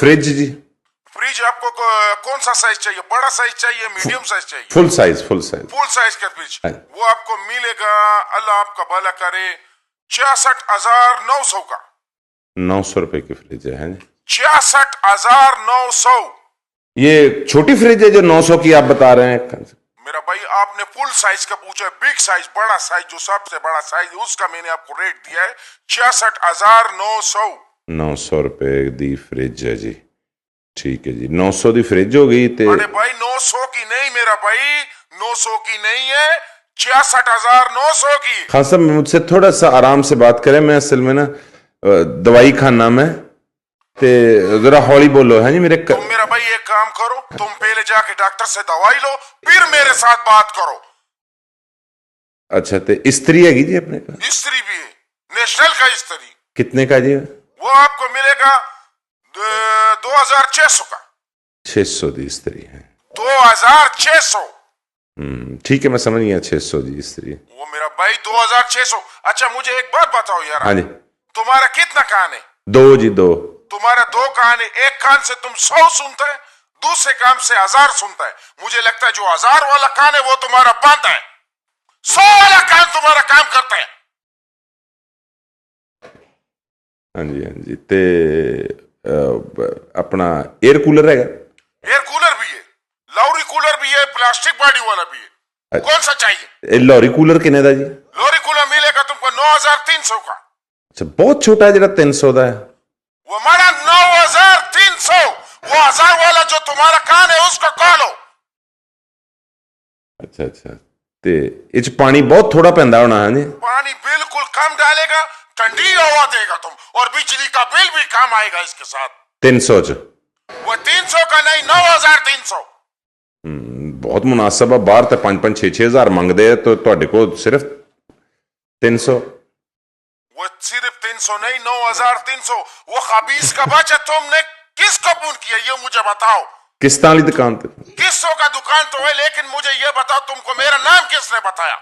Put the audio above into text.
Fridge जी? Fridge आपको कौन सा साइज चाहिए, बड़ा साइज चाहिए, मीडियम साइज चाहिए? Full size, full size. Full size का फ्रिज वो आपको मिलेगा, अल्लाह आपका भला करे, 66,900 का। 900 रुपए की फ्रिज है जी? 66,900। ये छोटी फ्रिज है जो 900 की आप बता रहे हैं? मेरा भाई आपने फुल साइज का पूछा है, बिग साइज, बड़ा साइज, जो सबसे बड़ा साइज, उसका मैंने आपको रेट दिया है 66,900। 900 रुपए दी फ्रिज है जी, ठीक है जी। 900 दी फ्रिज हो गई ते? अरे भाई 900 की नहीं मेरा भाई, 900 की नहीं है, 66,900 की। खान साहब मुझसे थोड़ा सा आराम से बात करें, मैं असल में ना दवाई खाना में, ते जरा हौली बोलो है जी मेरे तुम मेरा भाई एक काम करो, तुम पहले जाके डॉक्टर से दवाई लो, फिर मेरे साथ बात करो। अच्छा, तो इस्त्री है जी अपने पास? इस्त्री भी है, नेशनल का इस्त्री। कितने का जी? वो आपको मिलेगा 2,600 का। 600 दी इस्त्री है? 2,600। ठीक है, मैं समझ गया, 600 जी इस्त्री। वो मेरा भाई 2,600। अच्छा मुझे एक बात बताओ यार, हाँ जी। तुम्हारा कितना कान है? 2 जी, 2। तुम्हारा 2 कान है, एक कान से तुम 100 सुनता है, दूसरे कान से 1,000 सुनता है। मुझे लगता है जो 1,000 वाला कान है वो तुम्हारा बंद है, 100 वाला कान तुम्हारा काम करता है। हाँ जी, हाँ जी। ते अपना एयर कूलर है? एयर कूलर भी है, लॉरी कूलर भी है, प्लास्टिक बॉडी वाला भी है। कौन सा चाहिए? लॉरी कूलर कितने दा जी? लॉरी कूलर मिलेगा तुमको 9,300 का। अच्छा, बहुत छोटा है, जरा 300 दा है वो हमारा 9,300। वो 1,000 वाला जो तुम्हारा कान है उसको खोलो। अच्छा अच्छा, ते इच पानी बहुत थोड़ा पैंदा होना है जी? पानी बिल्कुल कम डालेगा, ठंडी हवा देगा तुम, और बिजली का बिल भी कम आएगा इसके साथ। 300 च? वो 300 का नहीं, 9,300। बहुत मुनासिब है, बाहर तो 5-5, 6-6 हज़ार मंगते हैं, तो ਤੁਹਾਡੇ ਕੋਲ सिर्फ 300? वो सिर्फ 300 नहीं, 9,300। वो खबीस का बच्चा तुमने किसको फोन किया ये मुझे बताओ। किस्तां वाली दुकान पे? किस्तों का दुकान तो है, लेकिन मुझे ये बताओ तुमको मेरा नाम किसने बताया?